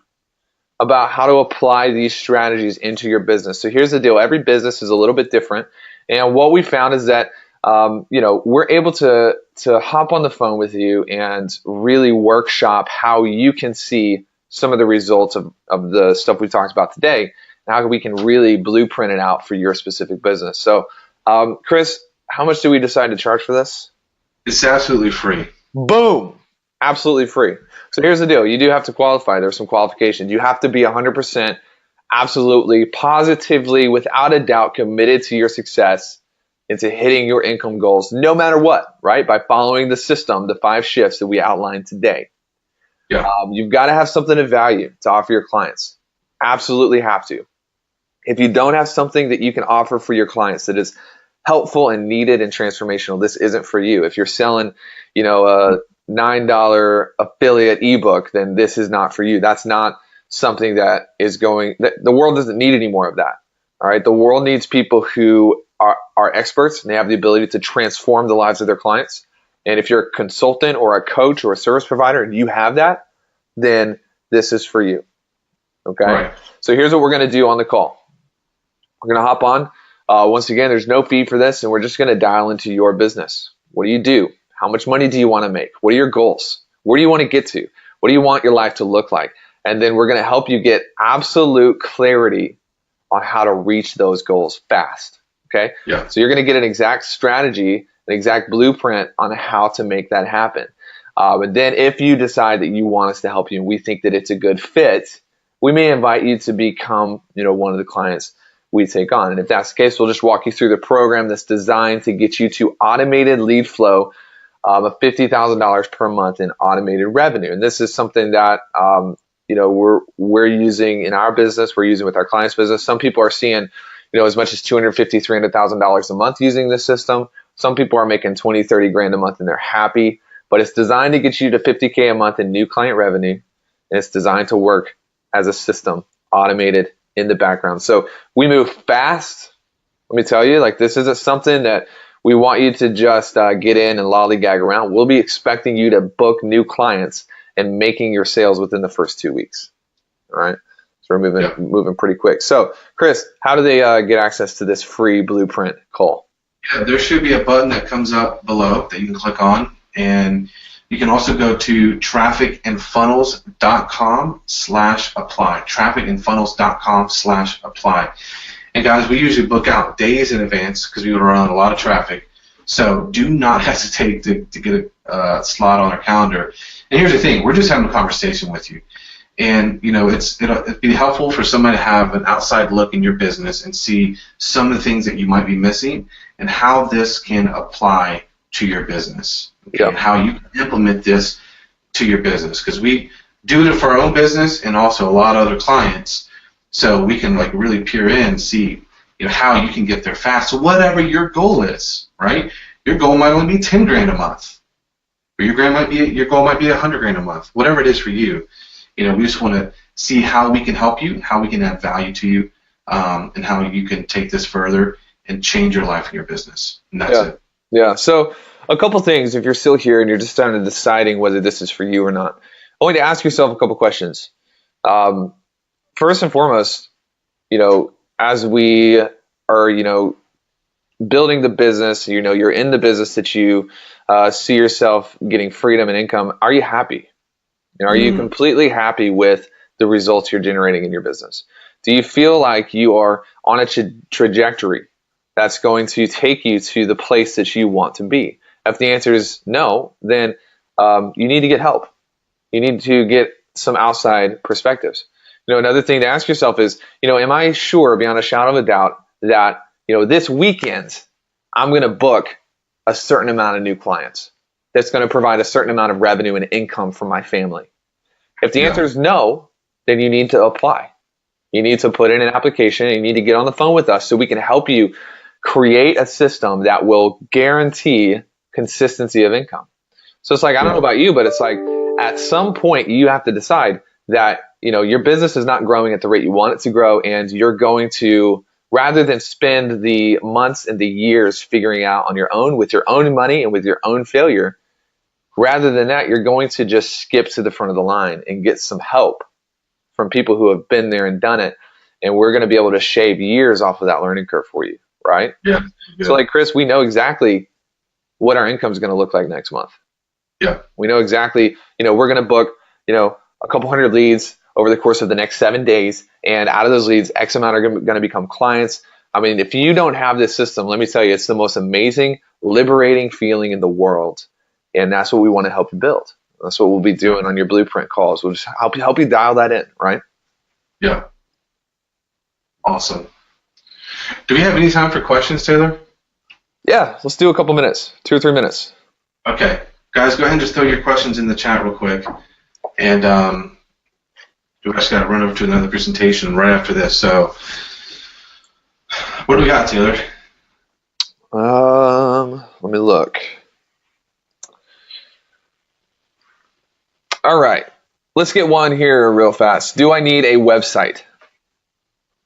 about how to apply these strategies into your business. So here's the deal. Every business is a little bit different. And what we found is that, we're able to hop on the phone with you and really workshop how you can see some of the results of the stuff we talked about today, and how we can really blueprint it out for your specific business. So, Chris, how much do we decide to charge for this? It's absolutely free. Boom. Absolutely free. So here's the deal. You do have to qualify. There's some qualifications. You have to be 100% absolutely, positively, without a doubt committed to your success and to hitting your income goals no matter what, right? By following the system, the 5 shifts that we outlined today. Yeah. You've got to have something of value to offer your clients. Absolutely have to. If you don't have something that you can offer for your clients that is helpful and needed and transformational, this isn't for you. If you're selling, a $9 affiliate ebook, then this is not for you. That's not something that the world doesn't need any more of that. All right. The world needs people who are experts and they have the ability to transform the lives of their clients. And if you're a consultant or a coach or a service provider and you have that, then this is for you. Okay. Right. So here's what we're going to do on the call. We're going to hop on. Once again, there's no fee for this, and we're just going to dial into your business. What do you do? How much money do you want to make? What are your goals? Where do you want to get to? What do you want your life to look like? And then we're going to help you get absolute clarity on how to reach those goals fast. Okay? Yeah. So you're going to get an exact strategy, an exact blueprint on how to make that happen. And then if you decide that you want us to help you and we think that it's a good fit, we may invite you to become, one of the clients we take on. And if that's the case, we'll just walk you through the program that's designed to get you to automated lead flow of $50,000 per month in automated revenue. And this is something that, we're using in our business. We're using with our clients' business. Some people are seeing, as much as $250,000, $300,000 a month using this system. Some people are making 20, 30 grand a month and they're happy, but it's designed to get you to 50K a month in new client revenue. And it's designed to work as a system, automated in the background. So we move fast. Let me tell you, this isn't something that we want you to just get in and lollygag around. We'll be expecting you to book new clients and making your sales within the first 2 weeks. All right. So we're moving pretty quick. So Chris, how do they get access to this free blueprint call? Yeah, there should be a button that comes up below that you can click on, and you can also go to trafficandfunnels.com/apply. Trafficandfunnels.com/apply. And guys, we usually book out days in advance because we run a lot of traffic. So do not hesitate to get a slot on our calendar. And here's the thing, we're just having a conversation with you. And it'd be helpful for somebody to have an outside look in your business and see some of the things that you might be missing and how this can apply to your business, okay? And how you can implement this to your business, because we do it for our own business and also a lot of other clients, so we can like really peer in and see how you can get there fast. So whatever your goal is, right? Your goal might only be 10 grand a month, or your goal might be 100 grand a month. Whatever it is for you, we just want to see how we can help you, how we can add value to you, and how you can take this further and change your life and your business. And that's it. Yeah. So a couple things, if you're still here and you're just kind of deciding whether this is for you or not, I want you to ask yourself a couple questions. First and foremost, as we are, building the business, you're in the business that you see yourself getting freedom and income. Are you happy? Are you completely happy with the results you're generating in your business? Do you feel like you are on a trajectory that's going to take you to the place that you want to be? If the answer is no, then you need to get help. You need to get some outside perspectives. Another thing to ask yourself is, am I sure beyond a shadow of a doubt that, this weekend I'm going to book a certain amount of new clients that's going to provide a certain amount of revenue and income for my family? If the answer is no, then you need to apply. You need to put in an application, and you need to get on the phone with us so we can help you create a system that will guarantee consistency of income. So it's like, I don't know about you, but it's like at some point you have to decide that, your business is not growing at the rate you want it to grow, and you're going to, rather than spend the months and the years figuring out on your own with your own money and with your own failure, rather than that, you're going to just skip to the front of the line and get some help from people who have been there and done it. And we're going to be able to shave years off of that learning curve for you, right? Yeah. So like Chris, we know exactly what our income is going to look like next month. Yeah. We know exactly, we're going to book, a couple hundred leads over the course of the next 7 days. And out of those leads, X amount are going to become clients. I mean, if you don't have this system, let me tell you, it's the most amazing, liberating feeling in the world. And that's what we want to help you build. That's what we'll be doing on your blueprint calls. We'll just help you dial that in, right? Yeah. Awesome. Do we have any time for questions, Taylor? Yeah, let's do a couple minutes, 2 or 3 minutes. Okay. Guys, go ahead and just throw your questions in the chat real quick. And we just got to run over to another presentation right after this. So what do we got, Taylor? Let me look. All right. Let's get one here real fast. Do I need a website?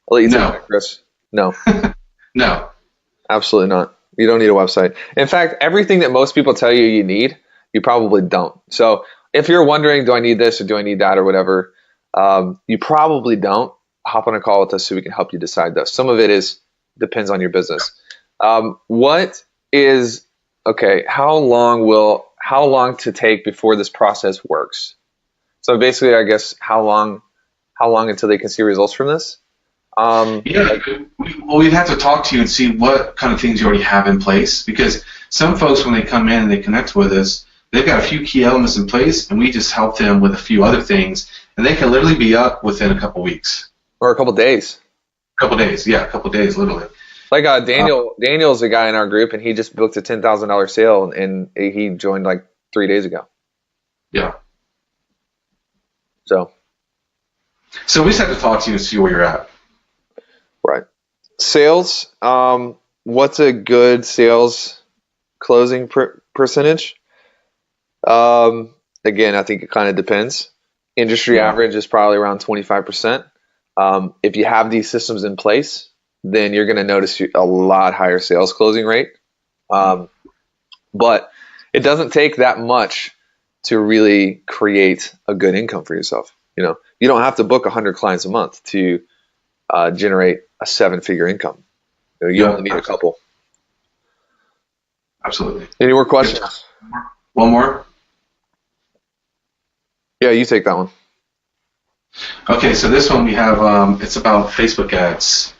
I'll let you take that, Chris. No. No. Absolutely not. You don't need a website. In fact, everything that most people tell you need, you probably don't. So if you're wondering, do I need this or do I need that or whatever, you probably don't. Hop on a call with us so we can help you decide those. Some of it depends on your business. How long to take before this process works? So basically, I guess how long until they can see results from this? We'd have to talk to you and see what kind of things you already have in place, because some folks, when they come in and they connect with us, they've got a few key elements in place, and we just help them with a few other things, and they can literally be up within a couple weeks. Or a couple days. A couple days, literally. Like Daniel's a guy in our group, and he just booked a $10,000 sale, and he joined like 3 days ago. Yeah. So we just have to talk to you and see where you're at. Right. Sales. What's a good sales closing percentage? Again, I think it kind of depends. Industry average is probably around 25%. If you have these systems in place, then you're going to notice a lot higher sales closing rate. But it doesn't take that much to really create a good income for yourself. You don't have to book 100 clients a month to generate a 7-figure income. You only need a couple. Absolutely. Any more questions? One more? Yeah, you take that one. Okay, so this one we have, it's about Facebook ads.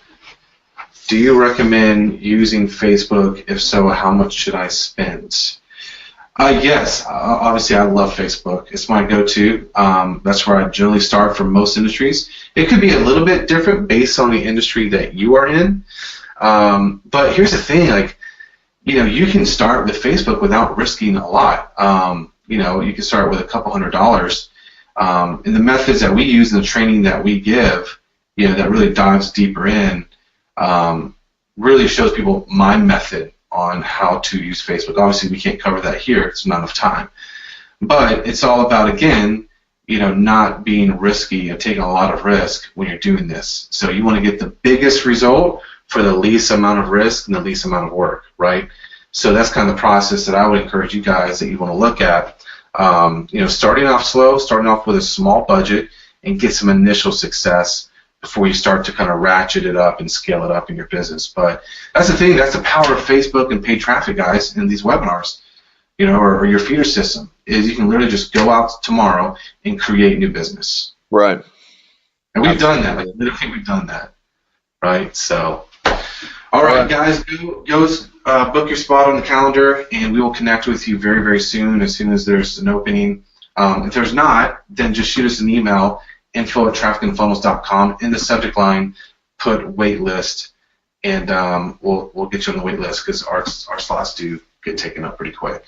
Do you recommend using Facebook? If so, how much should I spend? Yes, obviously I love Facebook. It's my go-to. That's where I generally start for most industries. It could be a little bit different based on the industry that you are in. But here's the thing, like, you can start with Facebook without risking a lot. You can start with a couple $100. And the methods that we use and the training that we give, that really dives deeper in, really shows people my method on how to use Facebook. Obviously, we can't cover that here. It's not enough time. But it's all about, again, not being risky and taking a lot of risk when you're doing this. So you want to get the biggest result for the least amount of risk and the least amount of work, right? So that's kind of the process that I would encourage you guys that you want to look at. Starting off slow, starting off with a small budget, and get some initial success before you start to kind of ratchet it up and scale it up in your business. But that's the thing. That's the power of Facebook and paid traffic, guys, in these webinars, or your feeder system, is you can literally just go out tomorrow and create new business. Right. And we've done that. Like, literally, we've done that. Right? So, all right, guys, go book your spot on the calendar, and we will connect with you very, very soon as there's an opening. If there's not, then just shoot us an email, info@trafficandfunnels.com. In the subject line, put wait list, and we'll get you on the wait list because our slots do get taken up pretty quick.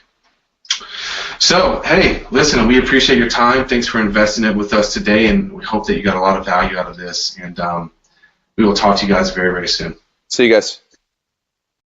So, hey, listen, we appreciate your time. Thanks for investing it with us today, and we hope that you got a lot of value out of this. And we will talk to you guys very, very soon. See you guys.